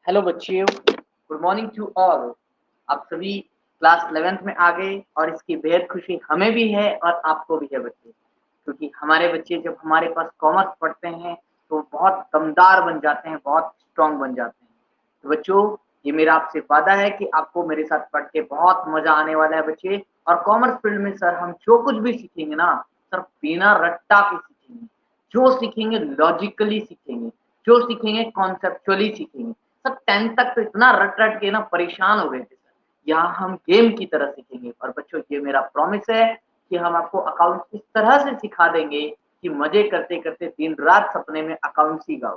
Hello बच्चियों, good morning to all. आप सभी क्लास 11th में आ गए और इसकी बेहद खुशी हमें भी है और आपको भी है बच्चे, क्योंकि हमारे बच्चे जब हमारे पास कॉमर्स पढ़ते हैं तो बहुत दमदार बन जाते हैं, बहुत स्ट्रॉन्ग बन जाते हैं। तो बच्चों, ये मेरा आपसे वादा है कि आपको मेरे साथ पढ़ के बहुत मज़ा आने वाला है बच्चे। और कॉमर्स फील्ड में सर हम जो कुछ भी सीखेंगे ना, सर बिना रट्टा के सीखेंगे। जो सीखेंगे लॉजिकली सीखेंगे, जो सीखेंगे कॉन्सेप्चुअली सीखेंगे। सब 10th तक तो इतना रट-रट के ना परेशान हो गए थे सर। यहाँ हम गेम की तरह सीखेंगे और बच्चों ये मेरा प्रॉमिस है कि हम आपको अकाउंट्स इस तरह से सिखा देंगे कि मज़े करते-करते दिन-रात सपने में अकाउंट्स ही गाओ।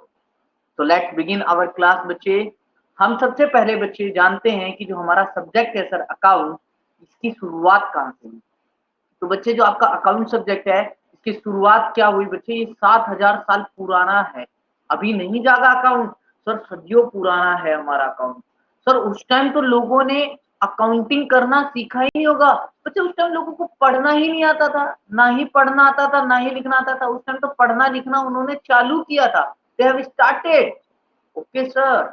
तो लेट्स बिगिन आवर क्लास बच्चे। हम सबसे पहले बच्चे जानते हैं कि जो हमारा सब्जेक्ट है सर अकाउंट, इसकी शुरुआत कहाँ से हुई? तो बच्चे जो आपका अकाउंट सब्जेक्ट है, इसकी शुरुआत क्या हुई बच्चे? ये 7000 साल पुराना है। अभी नहीं जागा अकाउंट, सर सदियों पुराना है हमारा अकाउंट। सर उस टाइम तो लोगों ने अकाउंटिंग करना सीखा ही नहीं होगा। बच्चे उस टाइम लोगों को पढ़ना ही नहीं आता था, ना ही पढ़ना आता था, ना ही लिखना आता था। उस टाइम तो पढ़ना लिखना उन्होंने चालू किया था। They have started. Okay sir.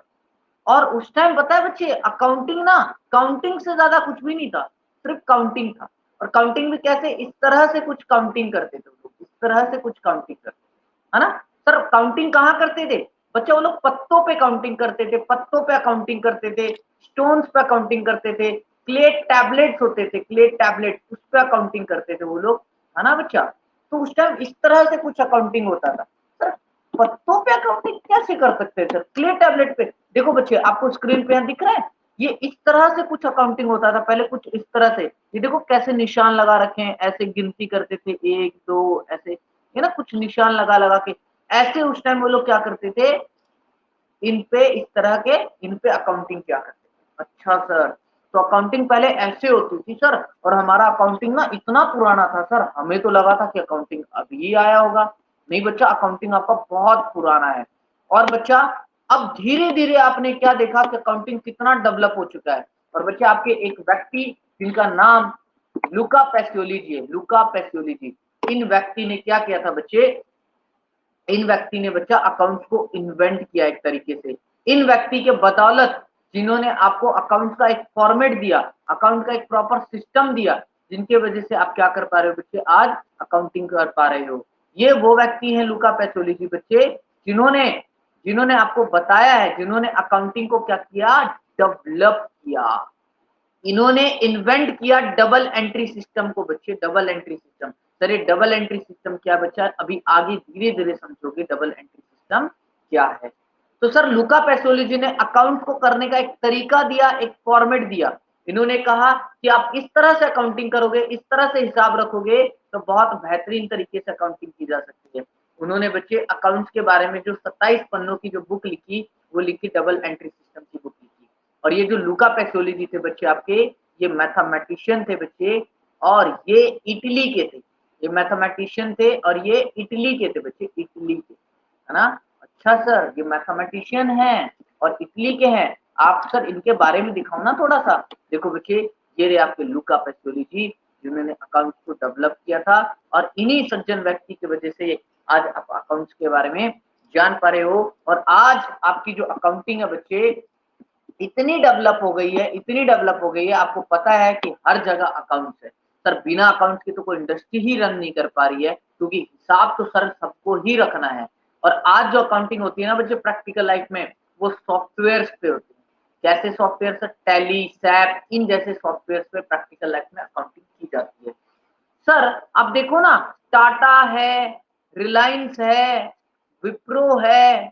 और उस टाइम पता है बच्चे, अकाउंटिंग ना काउंटिंग से ज्यादा कुछ भी नहीं था, सिर्फ काउंटिंग था। और काउंटिंग भी कैसे? इस तरह से कुछ काउंटिंग करते थे लोग, इस तरह से कुछ काउंटिंग करते थे, है ना? सर काउंटिंग कहाँ करते थे बच्चे? वो लोग पत्तों पे काउंटिंग करते थे, पत्तों पे अकाउंटिंग करते थे, स्टोन्स पे अकाउंटिंग करते थे, क्ले टैबलेट्स होते थे, क्ले टैबलेट, उस पे अकाउंटिंग करते थे वो लोग, है ना बच्चा? तो उस टाइम इस तरह से कुछ अकाउंटिंग होता था सर। पत्तों पे अकाउंटिंग कैसे कर सकते हैं सर? क्ले टैबलेट पे देखो बच्चे, आपको स्क्रीन पे यहाँ दिख रहा है, ये इस तरह से कुछ अकाउंटिंग होता था पहले, कुछ इस तरह से। ये देखो कैसे निशान लगा रखे हैं, ऐसे गिनती करते थे, 1 2 ऐसे, ये ना कुछ निशान लगा लगा के ऐसे उस टाइम वो लोग क्या करते थे, इन पे इस तरह के, इन पे अकाउंटिंग क्या करते थे। अच्छा सर, तो अकाउंटिंग पहले ऐसे होती थी सर। और हमारा अकाउंटिंग ना इतना पुराना था सर, हमें तो लगा था कि अकाउंटिंग अभी आया होगा। नहीं बच्चा, अकाउंटिंग आपका बहुत पुराना है। और बच्चा अब धीरे धीरे आपने क्या देखा कि अकाउंटिंग कितना डेवलप हो चुका है। और बच्चे आपके एक व्यक्ति जिनका नाम लुका पैसियोली जी है, लुका पैसियोली जी, इन व्यक्ति ने क्या किया था बच्चे? इन व्यक्ति ने बच्चा अकाउंट्स को इन्वेंट किया एक तरीके से। इन व्यक्ति के बदौलत, जिन्होंने आपको अकाउंट्स का एक फॉर्मेट दिया, अकाउंट का एक प्रॉपर सिस्टम दिया, जिनके वजह से आप क्या कर पा रहे हो बच्चे? आज अकाउंटिंग कर पा रहे हो। ये वो व्यक्ति हैं लुका पैसोली जी बच्चे, जिन्होंने जिन्होंने आपको बताया है, जिन्होंने अकाउंटिंग को क्या किया? डेवलप किया। इन्होंने इन्वेंट किया डबल एंट्री सिस्टम को बच्चे, डबल एंट्री सिस्टम। सर ये डबल एंट्री सिस्टम क्या बच्चा? अभी आगे धीरे धीरे समझोगे डबल एंट्री सिस्टम क्या है। तो सर लुका पैसोलॉजी ने अकाउंट को करने का एक तरीका दिया, एक फॉर्मेट दिया। इन्होंने कहा कि आप इस तरह से अकाउंटिंग करोगे, इस तरह से हिसाब रखोगे तो बहुत बेहतरीन तरीके से अकाउंटिंग की जा सकती है। उन्होंने बच्चे अकाउंट्स के बारे में जो 27 पन्नों की जो बुक लिखी, वो लिखी डबल एंट्री सिस्टम की बुक लिखी। और ये जो लुका पैसोली जी थे बच्चे आपके, ये मैथमेटिशियन थे बच्चे, और ये इटली के थे। ये मैथमेटिशियन थे और ये इटली के थे बच्चे, इटली के, है ना? अच्छा सर, ये मैथमेटिशियन हैं और इटली के हैं। आप सर इनके बारे में दिखाओ ना थोड़ा सा। देखो बच्चे, ये रहे आपके लुका पैसोली जी, जिन्होंने अकाउंट्स को डेवलप किया था। और इन्हीं सज्जन व्यक्ति की वजह से आज आप अकाउंट्स के बारे में जान पा रहे हो। और आज आपकी जो अकाउंटिंग है बच्चे, इतनी डेवलप हो गई है, इतनी डेवलप हो गई है, आपको पता है कि हर जगह अकाउंट्स है। सर बिना अकाउंट्स के तो कोई इंडस्ट्री ही रन नहीं कर पा रही है, क्योंकि हिसाब तो सर सबको ही रखना है। और आज जो अकाउंटिंग होती है ना बच्चे प्रैक्टिकल लाइफ में, वो सॉफ्टवेयर्स पे होती है। कैसे सॉफ्टवेयर? सर टैली, सैप, इन जैसे सॉफ्टवेयर पे प्रैक्टिकल लाइफ में अकाउंटिंग की जाती है। सर आप देखो ना, टाटा है, रिलायंस है, विप्रो है,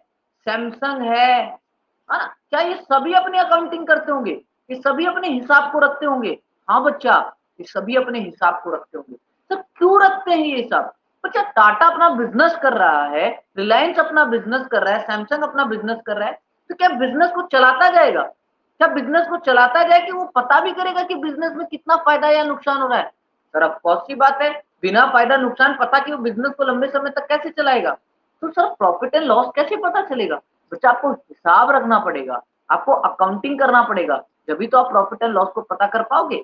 सैमसंग है ना? क्या ये सभी अपनी अकाउंटिंग करते होंगे? ये सभी अपने हिसाब को रखते होंगे? हाँ बच्चा, ये सभी अपने हिसाब को रखते होंगे। सर क्यों रखते हैं ये सब? बच्चा टाटा अपना बिजनेस कर रहा है, रिलायंस अपना बिजनेस कर रहा है, सैमसंग अपना बिजनेस कर रहा है, तो क्या बिजनेस को चलाता जाएगा? क्या बिजनेस को चलाता जाए कि वो पता भी करेगा कि बिजनेस में कितना फायदा या नुकसान हो रहा है? सर ऑफ कोर्स सी बात है, बिना फायदा नुकसान पता कि वो बिजनेस को लंबे समय तक कैसे चलाएगा? तो सर प्रॉफिट एंड लॉस कैसे पता चलेगा? बच्चा आपको हिसाब रखना पड़ेगा, आपको अकाउंटिंग करना पड़ेगा, जभी तो आप प्रॉफिट एंड लॉस को पता कर पाओगे।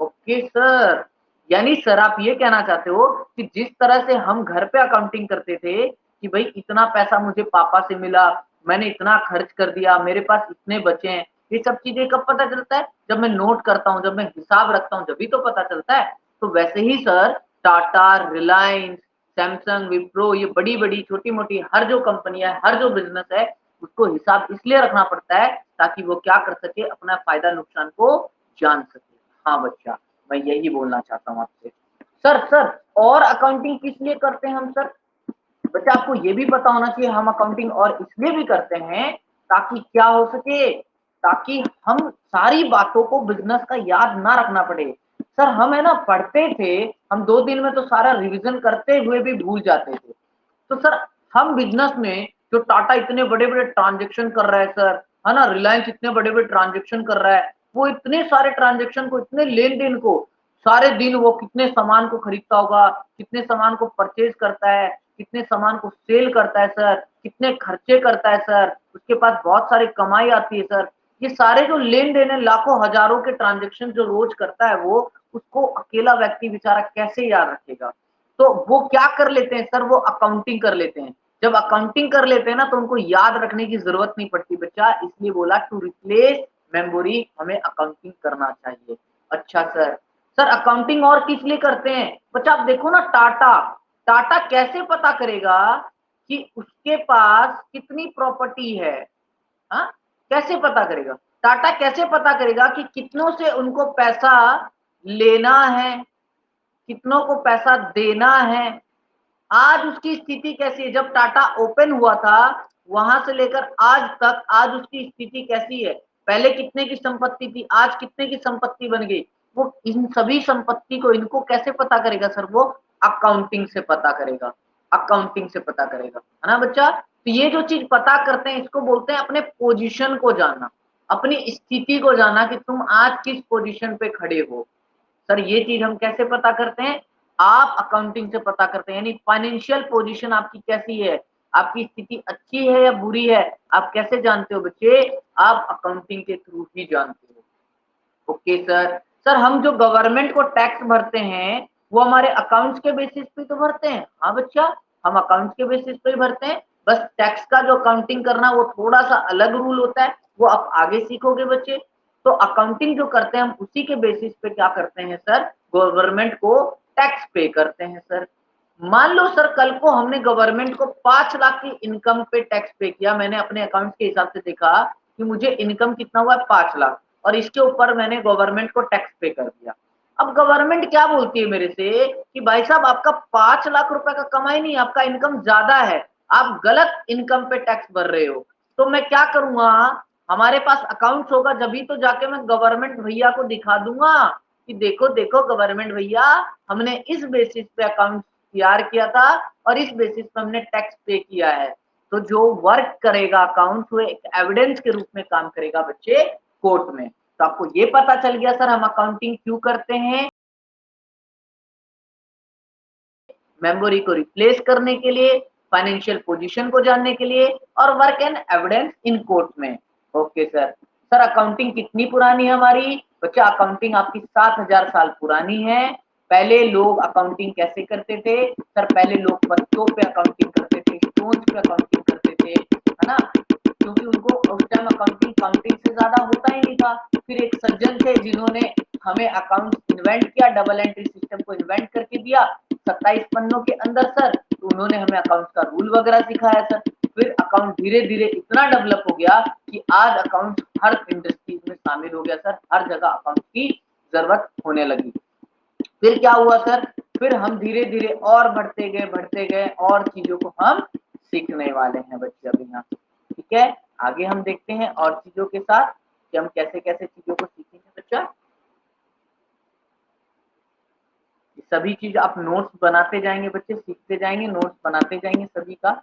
ओके सर, यानी सर आप ये कहना चाहते हो कि जिस तरह से हम घर पे अकाउंटिंग करते थे कि भाई इतना पैसा मुझे पापा से मिला, मैंने इतना खर्च कर दिया, मेरे पास इतने बचे हैं। ये सब चीज़ें कब पता चलता है? जब मैं नोट करता हूँ, जब मैं हिसाब रखता हूँ, जभी तो पता चलता है। तो वैसे ही सर टाटा, रिलायंस, सैमसंग, विप्रो ये बड़ी-बड़ी, छोटी-मोटी हर जो कंपनियाँ है, हर जो बिज़नेस है, उसको हिसाब इसलिए रखना पड़ता है ताकि वो क्या कर सके, अपना फ़ायदा-नुकसान को जान सके। हाँ बच्चा, मैं यही बोलना चाहता हूँ आपसे। सर और अकाउंटिंग किस लिए करते हैं हम सर? बच्चा आपको ये भी पता होना चाहिए हम अकाउंटिंग और इसलिए भी करते हैं ताकि क्या हो सके, ताकि हम सारी बातों को बिज़नेस का याद ना रखना पड़े। सर हम है ना पढ़ते थे, हम 2 दिन में तो सारा रिवीज़न करते हुए भी भूल जाते थे। तो सर हम बिज़नेस में जो टाटा इतने बड़े-बड़े ट्रांज़ैक्शन कर रहा है सर, है ना? रिलायंस इतने बड़े-बड़े ट्रांज़ैक्शन कर रहा है, वो इतने सारे ट्रांज़ैक्शन को, इतने लेन-देन को, सारे दिन वो कितने सामान को खरीदता होगा, कितने सामान को परचेज़ करता है, कितने सामान को सेल करता है सर, कितने खर्चे करता है सर, उसके पास बहुत सारी कमाई आती है सर। ये सारे जो लेन-देन है, लाखों, हज़ारों के ट्रांज़ैक्शन जो रोज़ करता है वो, उसको अकेला व्यक्ति बेचारा कैसे याद रखेगा? तो वो क्या कर लेते हैं सर, वो अकाउंटिंग कर लेते हैं। जब अकाउंटिंग कर लेते हैं ना तो उनको याद रखने की ज़रूरत नहीं पड़ती बच्चा, इसलिए बोला टू रिप्लेस मेमोरी हमें अकाउंटिंग करना चाहिए। अच्छा सर, सर अकाउंटिंग और किस लिए करते हैं? बच्चा आप देखो ना टाटा, टाटा कैसे पता करेगा कि उसके पास कितनी प्रॉपर्टी है? हाँ? कैसे पता करेगा? टाटा कैसे पता करेगा कि कितनों से उनको पैसा लेना है, कितनों को पैसा देना है? आज उसकी स्थिति कैसी है? जब टाटा ओपन हुआ था, वहाँ से लेकर आज तक आज उसकी स्थिति कैसी है? पहले कितने की संपत्ति थी, आज कितने की संपत्ति बन गई? वो इन सभी संपत्ति को इनको कैसे पता करेगा सर वो? अकाउंटिंग से पता करेगा, अकाउंटिंग से पता करेगा, है ना बच्चा? तो ये जो चीज़ पता करते हैं इसको बोलते हैं अपने पोज़ीशन को जानना, अपनी स्थिति को जानना कि तुम आज किस पोज़ीशन पे खड़े हो। सर ये चीज़ हम कैसे पता करते हैं? आप अकाउंटिंग से पता करते हैं, यानी फाइनेंशियल पोजीशन आपकी कैसी है? आपकी स्थिति अच्छी है या बुरी है? आप कैसे जानते हो बच्चे? आप अकाउंटिंग के थ्रू ही जानते हो। Okay sir. सर हम जो गवर्नमेंट को टैक्स भरते हैं, वो हमारे अकाउंट्स के बेसिस पे तो भरते हैं। हाँ बच्चा, हम अकाउंट्स के बेसिस पे ही भरते हैं। बस टैक्स का जो अकाउंटिंग करना वो थोड़ा-सा अलग रूल होता है, वो आप आगे सीखोगे बच्चे। तो अकाउंटिंग जो करते हैं हम उसी के बेसिस पे क्या करते हैं सर, गवर्नमेंट को टैक्स पे करते हैं सर। मान लो सर कल को हमने गवर्नमेंट को 5 लाख की इनकम पे टैक्स पे किया, मैंने अपने अकाउंट के हिसाब से देखा कि मुझे इनकम कितना हुआ है 5 लाख और इसके ऊपर मैंने गवर्नमेंट को टैक्स पे कर दिया। अब गवर्नमेंट क्या बोलती है मेरे से कि भाई साहब आपका 5 लाख रुपए का कमाई नहीं, आपका इनकम ज़्यादा है, आप गलत इनकम पे टैक्स भर रहे हो। तो मैं क्या करूँगा, हमारे पास अकाउंट्स होगा जभी तो जाके मैं गवर्नमेंट भैया को दिखा दूँगा कि देखो, देखो गवर्नमेंट भैया हमने इस बेसिस पे अकाउंट तैयार किया था और इस बेसिस पे हमने टैक्स पे किया है। तो जो वर्क करेगा अकाउंट वो एक एविडेंस के रूप में काम करेगा बच्चे कोर्ट में। तो आपको ये पता चल गया सर हम अकाउंटिंग क्यों करते हैं? मेमोरी को रिप्लेस करने के लिए, फाइनेंशियल पोजीशन को जानने के लिए और work and evidence in court में। Okay sir. सर अकाउंटिंग कितनी पुरानी है हमारी? बच्चा अकाउंटिंग आपकी 7000 साल पुरानी है। पहले लोग अकाउंटिंग कैसे करते थे? सर पहले लोग पत्तों पे अकाउंटिंग करते थे, स्टोन्स पे अकाउंटिंग करते थे, है ना? क्योंकि उनको उस टाइम अकाउंटिंग काउंटिंग से ज़्यादा होता ही नहीं था। फिर एक सज्जन थे जिन्होंने हमें अकाउंट इन्वेंट किया, डबल एंट्री सिस्टम को इन्वेंट करके दिया 27 पन्नों के अंदर सर। तो उन्होंने हमें अकाउंट्स का रूल वगैरह सिखाया सर। फिर अकाउंट धीरे-धीरे इतना डेवलप हो गया कि आज अकाउंट हर इंडस्ट्रीज में शामिल हो गया सर, हर जगह अकाउंट की ज़रूरत होने लगी। फिर क्या हुआ सर? फिर हम धीरे-धीरे और बढ़ते गए और चीज़ों को हम सीखने वाले हैं बच्चे अब यहाँ से। ठीक है? आगे हम देखते हैं और चीज़ों के साथ कि हम कैसे-कैसे चीज़ों को सीखेंगे बच्चा। सभी चीज़ आप नोट्स बनाते जाएँगे बच्चे, सीखते जाएँगे, नोट्स बनाते जाएँगे सभी का।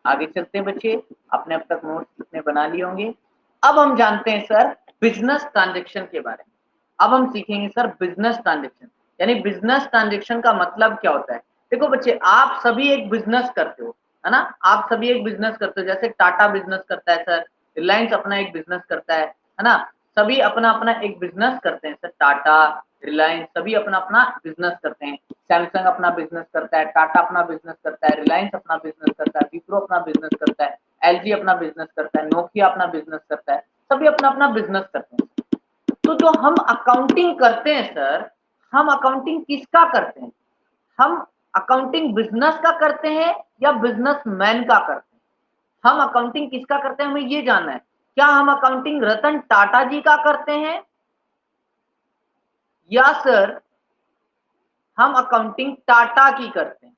आगे चलते हैं बच्चे, आपने अब तक नोट्स कितने बना लिए होंगे। अब हम जानते हैं सर बिज़नेस ट्रांज़ैक्शन के बारे में। अब हम सीखेंगे सर बिजनेस ट्रांजेक्शन, यानी बिजनेस ट्रांजेक्शन का मतलब क्या होता है। देखो बच्चे, आप सभी एक बिजनेस करते हो, है ना, आप सभी एक बिजनेस करते हो, जैसे टाटा बिजनेस करता है सर, रिलायंस अपना एक बिजनेस करता है ना, सभी अपना अपना एक बिजनेस करते हैं सर, टाटा, रिलायंस सभी अपना अपना बिजनेस करते हैं। सैमसंग अपना बिजनेस करता है, टाटा अपना बिजनेस करता है, रिलायंस अपना बिजनेस करता है, विप्रो अपना बिजनेस करता है, एलजी अपना बिजनेस करता है, नोकिया अपना बिजनेस करता है, सभी अपना अपना बिजनेस करते हैं। तो जो हम अकाउंटिंग करते हैं सर, हम अकाउंटिंग किसका करते हैं? हम अकाउंटिंग बिजनेस का करते हैं या बिजनेसमैन का करते हैं? हम अकाउंटिंग किसका करते हैं, हमें ये जानना है। क्या हम अकाउंटिंग रतन टाटा जी का करते हैं, या सर हम अकाउंटिंग टाटा की करते हैं?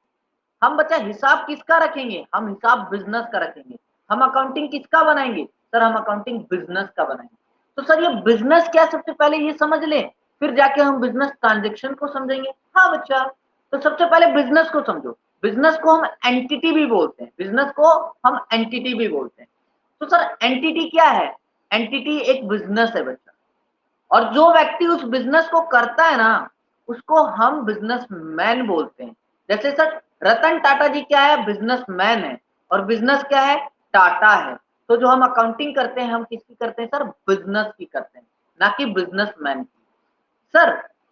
हम बच्चा हिसाब किसका रखेंगे? हम हिसाब बिजनेस का रखेंगे। हम अकाउंटिंग किसका बनाएंगे? सर हम अकाउंटिंग बिजनेस का बनाएंगे। तो सर ये बिजनेस क्या है, सबसे पहले ये समझ लें, फिर जाके हम बिजनेस ट्रांजेक्शन को समझेंगे। हाँ बच्चा, तो सबसे पहले बिजनेस को समझो। बिजनेस को हम एंटिटी भी बोलते हैं, बिजनेस को हम एंटिटी भी बोलते हैं। तो सर एंटिटी क्या है? एंटिटी एक बिजनेस है बच्चा, और जो व्यक्ति उस बिजनेस को करता है ना, उसको हम बिजनेसमैन बोलते हैं। जैसे सर रतन टाटा जी क्या है? बिजनेसमैन है, और बिजनेस क्या है? टाटा है। तो जो हम अकाउंटिंग करते हैं, हम किसकी करते हैं सर? बिजनेस की करते हैं, ना कि बिजनेसमैन की। सर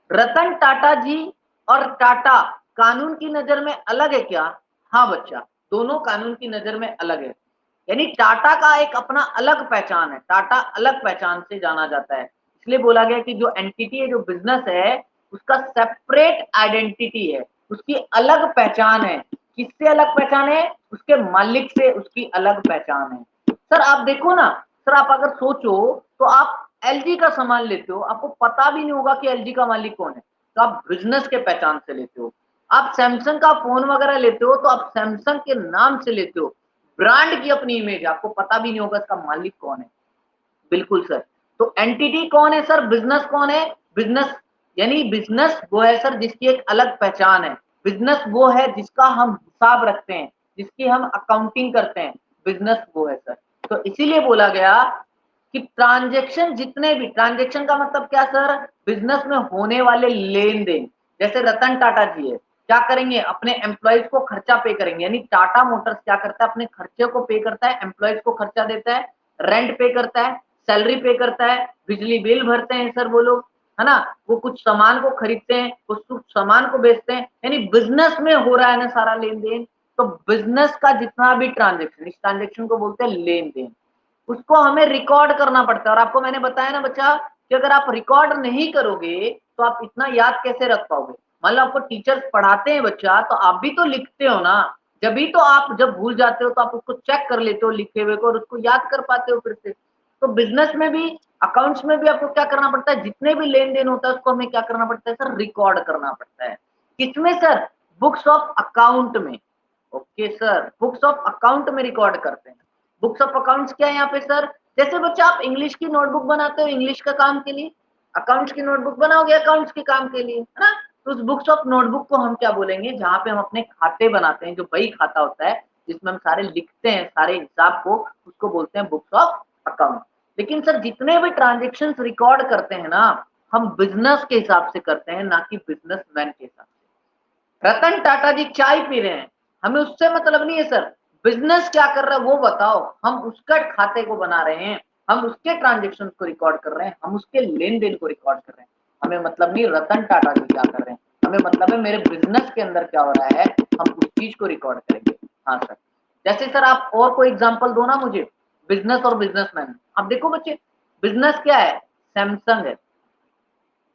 रतन टाटा जी और टाटा कानून की नजर में अलग है क्या? हाँ बच्चा, दोनों कानून की नजर में अलग है। यानी टाटा का एक अपना अलग पहचान है, टाटा अलग पहचान से जाना जाता है। इसलिए बोला गया कि जो एंटिटी है, जो बिजनेस है, उसका सेपरेट आइडेंटिटी है, उसकी अलग पहचान है। किससे अलग पहचान है? उसके मालिक से उसकी अलग पहचान है। सर आप देखो ना, सर आप अगर सोचो, तो आप एलजी का सामान लेते हो, आपको पता भी नहीं होगा कि एलजी का मालिक कौन है, तो आप बिजनेस के पहचान से लेते हो। आप सैमसंग का फोन वगैरह लेते हो, तो आप सैमसंग के नाम से लेते हो, ब्रांड की अपनी इमेज, आपको पता भी नहीं होगा इसका मालिक कौन है। बिल्कुल सर। तो एंटिटी कौन है सर? बिजनेस कौन है? बिजनेस यानी बिजनेस वो है सर जिसकी एक अलग पहचान है। बिजनेस वो है जिसका हम हिसाब रखते हैं, जिसकी हम अकाउंटिंग करते हैं, बिजनेस वो है सर। तो इसीलिए बोला गया कि ट्रांजेक्शन, जितने भी ट्रांजेक्शन का मतलब क्या सर? बिजनेस में होने वाले लेन देन। जैसे रतन टाटा जी है, क्या करेंगे? अपने एम्प्लॉयज को खर्चा पे करेंगे, यानी टाटा मोटर्स क्या करता है? अपने खर्चे को पे करता है, एम्प्लॉयज को खर्चा देता है, रेंट पे करता है, सैलरी पे करता है, बिजली बिल भरते हैं सर वो लोग, है ना, वो कुछ सामान को खरीदते हैं, कुछ सामान को बेचते हैं, यानी बिजनेस में हो रहा है ना सारा लेन देन। तो बिजनेस का जितना भी ट्रांजेक्शन, इस ट्रांजेक्शन को बोलते हैं लेन देन। उसको हमें रिकॉर्ड करना पड़ता है, और आपको मैंने बताया ना बच्चा कि अगर आप रिकॉर्ड नहीं करोगे तो आप इतना याद कैसे रख पाओगे। मान लो आपको टीचर्स पढ़ाते हैं बच्चा, तो आप भी तो लिखते हो ना, जब भी तो आप जब भूल जाते हो तो आप उसको चेक कर लेते हो लिखे हुए को, और उसको याद कर पाते हो फिर से। तो बिजनेस में भी, अकाउंट्स में भी आपको क्या करना पड़ता है? जितने भी लेन देन होता है उसको हमें क्या करना पड़ता है सर? रिकॉर्ड करना पड़ता है। किसमें सर? बुक्स ऑफ अकाउंट में। Okay sir, books of account में रिकॉर्ड करते हैं। बुक्स ऑफ अकाउंट्स क्या है यहाँ पे सर? जैसे बच्चा आप इंग्लिश की नोटबुक बनाते हो इंग्लिश का काम के लिए, अकाउंट्स की नोटबुक बनाओगे अकाउंट्स के काम के लिए, है ना। तो उस बुक्स ऑफ नोटबुक को हम क्या बोलेंगे? जहाँ पे हम अपने खाते बनाते हैं, जो बही खाता होता है जिसमें हम सारे लिखते हैं सारे हिसाब को, उसको बोलते हैं बुक्स ऑफ अकाउंट। लेकिन सर जितने भी ट्रांजेक्शन रिकॉर्ड करते हैं ना, हम बिजनेस के हिसाब से करते हैं, ना कि बिजनेसमैन के हिसाब से। रतन टाटा जी चाय पी रहे हैं, हमें उससे मतलब नहीं है सर, बिजनेस क्या कर रहा है वो बताओ, हम उसका खाते को बना रहे हैं, हम उसके ट्रांजेक्शन को रिकॉर्ड कर रहे हैं, हम उसके लेन देन को रिकॉर्ड कर रहे हैं। हमें मतलब नहीं रतन टाटा जी क्या कर रहे हैं, हमें मतलब है मेरे बिजनेस के अंदर क्या हो रहा है, हम उस चीज को रिकॉर्ड करेंगे। हाँ सर। जैसे सर आप और कोई एग्जांपल दो ना मुझे, बिजनेस और बिजनेसमैन। आप देखो बच्चे, बिजनेस क्या है? सैमसंग है,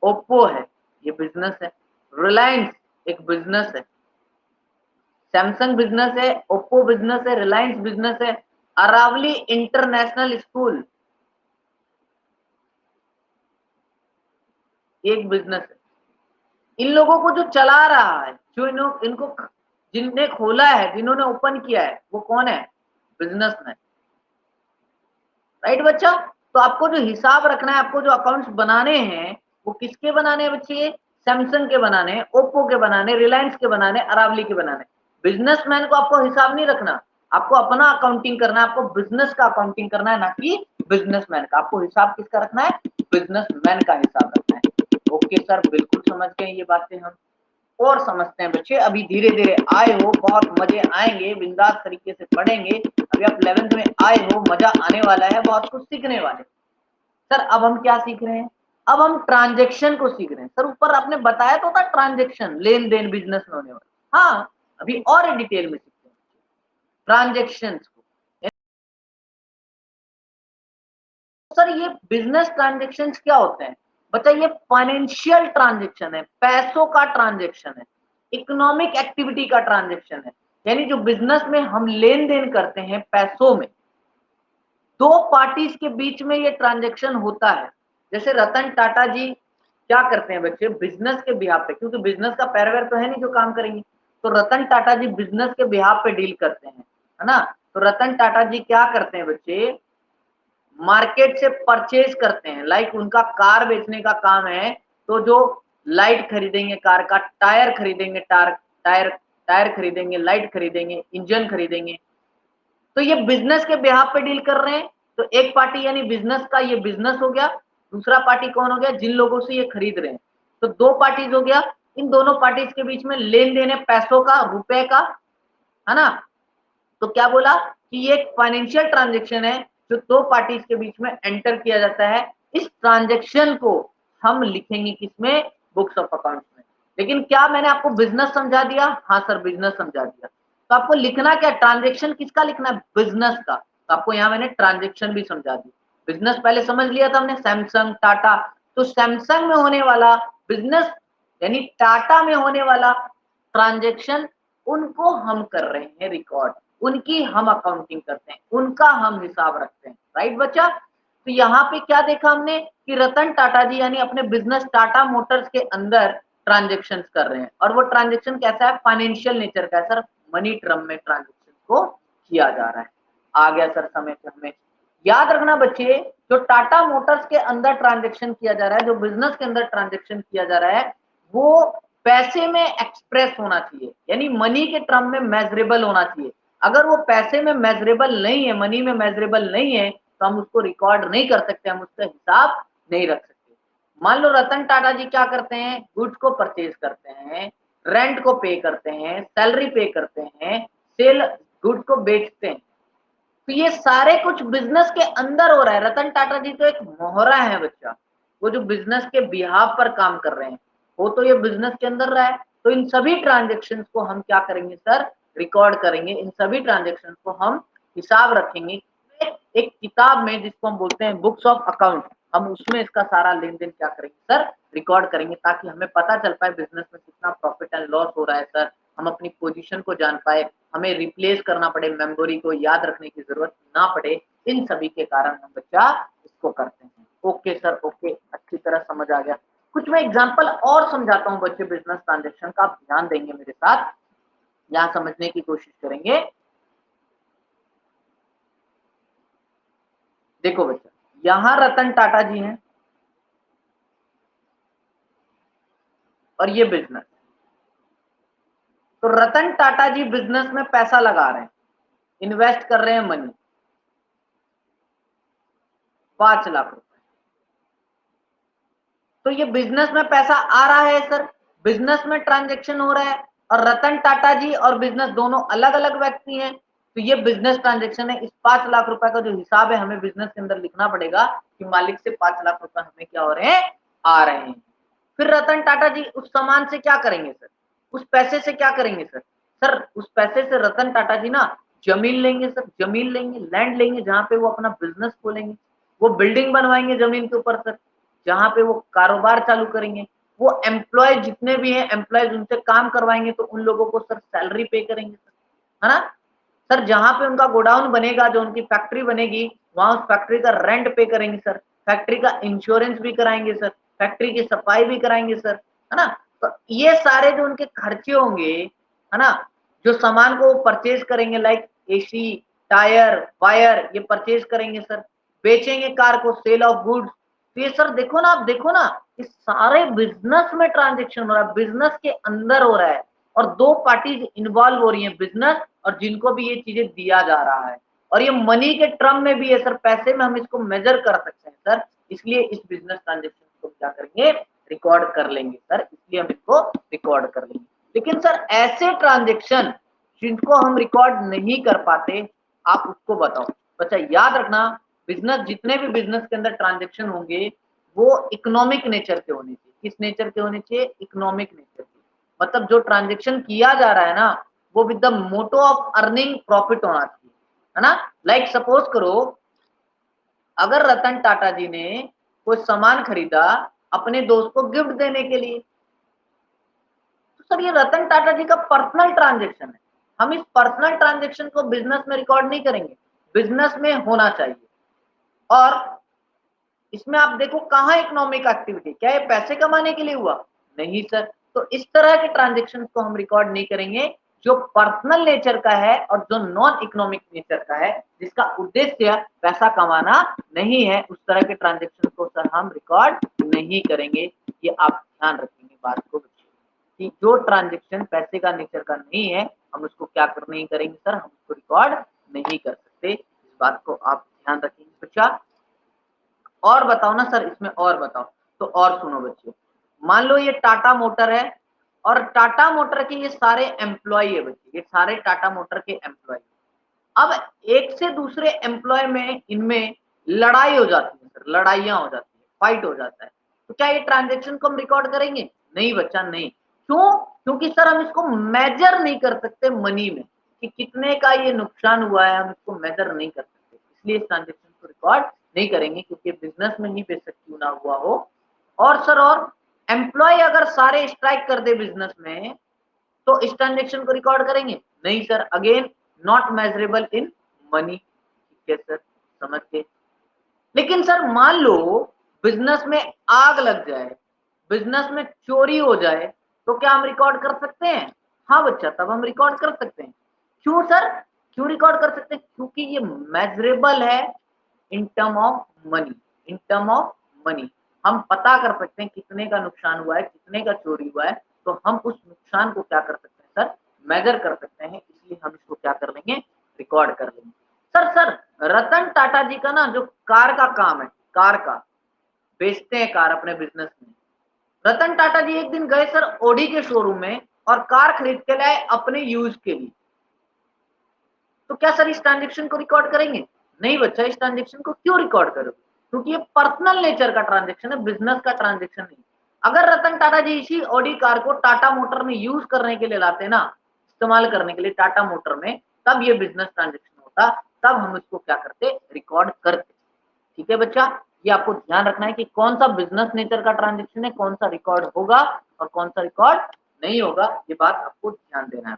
ओप्पो है, ये बिजनेस है। रिलायंस एक बिजनेस है, सैमसंग बिजनेस है, ओप्पो बिजनेस है, रिलायंस बिजनेस है, अरावली इंटरनेशनल स्कूल एक बिजनेस है। इन लोगों को जो चला रहा है, जो इनको जिनने खोला है, जिन्होंने ओपन किया है, वो कौन है? बिजनेसमैन। राइट बच्चा। तो आपको जो हिसाब रखना है, आपको जो अकाउंट्स बनाने हैं, वो किसके बनाने हैं बच्चे? सैमसंग के बनाने हैं, ओप्पो के बनाने, रिलायंस के बनाने, अरावली के बनाने। बिजनेसमैन को आपको हिसाब नहीं रखना, आपको अपना अकाउंटिंग करना है, आपको बिजनेस का अकाउंटिंग करना है, ना कि बिजनेसमैन का। आपको हिसाब किसका रखना है? बिजनेसमैन का हिसाब रखना है। ओके सर, बिल्कुल समझ गए ये बातें हम। और समझते हैं बच्चे, अभी धीरे-धीरे आए हो, बहुत मज़े आएँगे, बिंदास तरीके से पढ़ेंगे। अभी आप 11th में आए हो, मज़ा आने वाला है, बहुत कुछ सीखने वाले। सर अब हम क्या सीख रहे हैं? अब हम ट्रांज़ैक्शन को सीख रहे हैं। सर ऊपर आपने बताया तो था ट्रांज़ैक्शन, लेन-देन बिज़नेस में होने वाला। हाँ, अभी और डिटेल में सीखते हैं ट्रांज़ैक्शंस को। सर ये बिज़नेस ट्रांज़ैक्शंस क्या होते हैं? बच्चा ये फाइनेंशियल ट्रांज़ैक्शन है, पैसों का ट्रांज़ैक्शन है, इकोनॉमिक एक्टिविटी का ट्रांज़ैक्शन है। यानी जो बिज़नेस में हम लेन-देन करते हैं पैसों में, 2 पार्टीज़ के बीच में ये ट्रांज़ैक्शन होता है। जैसे रतन टाटा जी क्या करते हैं बच्चे बिज़नेस के बिहाफ़ पे, क्योंकि बिज़नेस का पैरवीर तो है नहीं जो काम करेंगे। तो रतन टाटा जी बिज़नेस के बिहाफ़ पे डील करते हैं, है ना? तो रतन टाटा जी क्या करते हैं बच्चे, मार्केट से परचेज करते हैं। लाइक उनका कार बेचने का काम है, तो जो लाइट खरीदेंगे कार का, टायर खरीदेंगे, टायर टायर खरीदेंगे, लाइट खरीदेंगे, इंजन खरीदेंगे। तो ये बिजनेस के बिहाफ पे डील कर रहे हैं। तो एक पार्टी यानी बिजनेस का ये बिजनेस हो गया, दूसरा पार्टी कौन हो गया, जिन लोगों से ये खरीद रहे हैं। तो 2 पार्टीज हो गया। इन दोनों पार्टीज के बीच में लेन देन है पैसों का, रुपए का, है ना? तो क्या बोला कि ये एक फाइनेंशियल ट्रांजैक्शन है जो 2 पार्टीज के बीच में एंटर किया जाता है। इस ट्रांजैक्शन को हम लिखेंगे किसमें, बुक्स ऑफ अकाउंट्स में। लेकिन क्या मैंने आपको बिजनेस समझा दिया? हाँ सर, बिजनेस समझा दिया। तो आपको लिखना क्या, ट्रांजैक्शन किसका लिखना है, बिजनेस का। तो आपको यहाँ मैंने ट्रांजैक्शन भी समझा दी। बिजनेस पहले समझ लिया था हमने, सैमसंग, टाटा। तो सैमसंग में होने वाला बिजनेस यानी टाटा में होने वाला ट्रांजैक्शन, उनको हम कर रहे हैं रिकॉर्ड, उनकी हम अकाउंटिंग करते हैं, उनका हम हिसाब रखते हैं। राइट बच्चा? तो यहाँ पे क्या देखा हमने कि रतन टाटा जी यानी अपने बिजनेस टाटा मोटर्स के अंदर ट्रांजेक्शन कर रहे हैं, और वो ट्रांजेक्शन कैसा है, फाइनेंशियल नेचर का है सर, मनी टर्म में ट्रांजेक्शन को किया जा रहा है। आ गया सर समय से हमें याद रखना बच्चे, जो टाटा मोटर्स के अंदर ट्रांजेक्शन किया जा रहा है, जो बिजनेस के अंदर ट्रांजेक्शन किया जा रहा है, वो पैसे में एक्सप्रेस होना चाहिए, यानी मनी के टर्म में मेजरेबल होना चाहिए। अगर वो पैसे में मेजरेबल नहीं है, मनी में मेजरेबल नहीं है, तो हम उसको रिकॉर्ड नहीं कर सकते, हम उसका हिसाब नहीं रख सकते। मान लो रतन टाटा जी क्या करते हैं, गुड्स को परचेज करते हैं, रेंट को पे करते हैं, सैलरी पे करते हैं, सेल गुड्स को बेचते हैं। तो ये सारे कुछ बिजनेस के अंदर हो रहा है। रतन टाटा जी तो एक मोहरा है बच्चा, वो जो बिजनेस के बिहाफ पर काम कर रहे हैं, वो तो ये बिजनेस के अंदर रहा है। तो इन सभी ट्रांजेक्शन को हम क्या करेंगे सर, रिकॉर्ड करेंगे। इन सभी ट्रांजेक्शन को हम हिसाब रखेंगे एक किताब में, जिसको हम बोलते हैं बुक्स ऑफ अकाउंट। हम उसमें इसका सारा लेन देन क्या करेंगे सर, रिकॉर्ड करेंगे, ताकि हमें पता चल पाए बिजनेस में कितना प्रॉफिट एंड लॉस हो रहा है सर, हम अपनी पोजीशन को जान पाए, हमें रिप्लेस करना पड़े, मेमोरी को याद रखने की जरूरत ना पड़े। इन सभी के कारण हम बच्चा इसको करते हैं। ओके सर, ओके, अच्छी तरह समझ आ गया। कुछ मैं एग्जांपल और समझाता हूँ बच्चे बिजनेस ट्रांजेक्शन का, आप ध्यान देंगे मेरे साथ, यहाँ समझने की कोशिश करेंगे। देखो बच्चा, यहाँ रतन टाटा जी हैं और ये बिजनेस। तो रतन टाटा जी बिजनेस में पैसा लगा रहे हैं, इन्वेस्ट कर रहे हैं मनी, 5 लाख रुपए। तो ये बिजनेस में पैसा आ रहा है सर, बिजनेस में ट्रांजैक्शन हो रहा है, और रतन टाटा जी और बिजनेस दोनों अलग अलग व्यक्ति हैं। तो ये बिजनेस ट्रांजैक्शन है। इस 5 लाख रुपए का जो हिसाब है हमें बिजनेस के अंदर लिखना पड़ेगा कि मालिक से 5 लाख रुपए हमें क्या हो रहे हैं, आ रहे हैं। फिर रतन टाटा जी उस सामान से क्या करेंगे सर, उस पैसे से क्या करेंगे सर, सर उस पैसे से रतन टाटा जी ना जमीन लेंगे सर, जमीन लेंगे, लैंड लेंगे, जहां पे वो अपना बिजनेस खोलेंगे। वो बिल्डिंग बनवाएंगे जमीन के ऊपर सर, जहां पे वो कारोबार चालू करेंगे। वो एम्प्लॉय जितने भी हैं, एम्प्लॉयज उनसे काम करवाएंगे, तो उन लोगों को सर सैलरी पे करेंगे सर, है ना? सर जहां पे उनका गोडाउन बनेगा, जो उनकी फैक्ट्री बनेगी, वहां उस फैक्ट्री का रेंट पे करेंगे सर, फैक्ट्री का इंश्योरेंस भी कराएंगे सर, फैक्ट्री की सफाई भी कराएंगे सर, है ना? तो ये सारे जो उनके खर्चे होंगे, है ना, जो सामान को परचेज करेंगे, लाइक एसी, टायर, वायर, ये परचेज करेंगे सर, बेचेंगे कार को, सेल ऑफ गुड्स। तो ये सर देखो ना, आप देखो ना, इस सारे बिजनेस में ट्रांजेक्शन हो रहा है, बिजनेस के अंदर हो रहा है, और 2 पार्टीज इन्वॉल्व हो रही हैं, बिजनेस और जिनको भी ये चीजें दिया जा रहा है, और ये मनी के टर्म में भी है सर, पैसे में हम इसको मेजर कर सकते हैं सर। इसलिए इस बिजनेस ट्रांजेक्शन को क्या करेंगे, रिकॉर्ड कर लेंगे सर, इसलिए हम इसको रिकॉर्ड कर लेंगे। लेकिन सर ऐसे ट्रांजेक्शन जिनको हम रिकॉर्ड नहीं कर पाते, आप उसको बताओ। बच्चा याद रखना, बिजनेस, जितने भी बिजनेस के अंदर ट्रांजेक्शन होंगे वो इकोनॉमिक नेचर के होने चाहिए। किस नेचर के होने चाहिए? इकोनॉमिक नेचर के। मतलब जो ट्रांजेक्शन किया जा रहा है ना, वो with the motto of earning profit होना चाहिए, है ना। लाइक सपोज करो, अगर रतन टाटा जी ने कोई सामान खरीदा अपने दोस्त को गिफ्ट देने के लिए, तो सर ये रतन टाटा जी का पर्सनल ट्रांजेक्शन है। हम इस पर्सनल ट्रांजेक्शन को बिजनेस में रिकॉर्ड नहीं करेंगे, बिजनेस में होना चाहिए। और इसमें आप देखो कहाँ इकोनॉमिक एक्टिविटी, क्या ये पैसे कमाने के लिए हुआ? नहीं सर। तो इस तरह के ट्रांजेक्शन को हम रिकॉर्ड नहीं करेंगे जो पर्सनल नेचर का है और जो नॉन इकोनॉमिक नेचर का है, जिसका उद्देश्य पैसा कमाना नहीं है, उस तरह के ट्रांजेक्शन को सर हम रिकॉर्ड नहीं करेंगे। ये आप ध्यान रखेंगे बात को कि जो ट्रांजेक्शन पैसे का नेचर का नहीं है, हम उसको क्या कर नहीं करेंगे सर, हम उसको रिकॉर्ड नहीं कर सकते। इस बात को आप ध्यान रखेंगे बच्चा। और बताओ ना सर, इसमें और बताओ। तो और सुनो बच्चे, मान लो ये टाटा मोटर है और टाटा मोटर के ये सारे एम्प्लॉय है बच्चे, ये सारे टाटा मोटर के एम्प्लॉय। अब एक से दूसरे एम्प्लॉय में इनमें लड़ाई हो जाती है सर, लड़ाइयां हो जाती है, फाइट हो जाता है। तो क्या ये ट्रांजेक्शन को हम रिकॉर्ड करेंगे? नहीं बच्चा, नहीं। क्यों? क्योंकि सर हम इसको मेजर नहीं कर सकते मनी में, कि कितने का ये नुकसान हुआ है, हम इसको मेजर नहीं कर सकते, इसलिए इस ट्रांजेक्शन को रिकॉर्ड नहीं करेंगे, क्योंकि बिजनेस में ही बेशक क्यों ना हुआ हो। और सर, और एम्प्लॉय अगर सारे स्ट्राइक कर दे बिजनेस में, तो इस ट्रांजेक्शन को रिकॉर्ड करेंगे? नहीं sir, again not measurable in money. ठीक है सर, समझ के। लेकिन सर मान लो बिजनेस में आग लग जाए, बिजनेस में चोरी हो जाए, तो क्या हम रिकॉर्ड कर सकते हैं? हाँ बच्चा, तब हम रिकॉर्ड कर सकते हैं। क्यों सर? क्यों रिकॉर्ड कर सकते हैं? क्योंकि ये मेजरेबल है in term of money, in term of money. हम पता कर सकते हैं कितने का नुकसान हुआ है, कितने का चोरी हुआ है, तो हम उस नुकसान को क्या कर सकते हैं सर, मेजर कर सकते हैं, इसलिए हम इसको क्या कर लेंगे, रिकॉर्ड कर लेंगे। सर रतन टाटा जी का ना जो कार का काम है, कार का बेचते हैं कार अपने बिजनेस में। रतन टाटा जी एक दिन गए सर ऑडी के शोरूम में और कार खरीद के लाए अपने यूज के लिए। तो क्या सर इस ट्रांजेक्शन को रिकॉर्ड करेंगे? नहीं बच्चा, इस ट्रांजेक्शन को क्यों रिकॉर्ड करोगे? क्योंकि ये पर्सनल नेचर का ट्रांजेक्शन है, बिजनेस का ट्रांजेक्शन नहीं। अगर रतन टाटा जी इसी ऑडी कार को टाटा मोटर में यूज करने के लिए लाते ना, इस्तेमाल करने के लिए टाटा मोटर में, तब ये बिजनेस ट्रांजेक्शन होता, तब हम इसको क्या करते, रिकॉर्ड करते। ठीक है बच्चा, ये आपको ध्यान रखना है कि कौन सा बिजनेस नेचर का ट्रांजेक्शन है, कौन सा रिकॉर्ड होगा और कौन सा रिकॉर्ड नहीं होगा, ये बात आपको ध्यान देना है।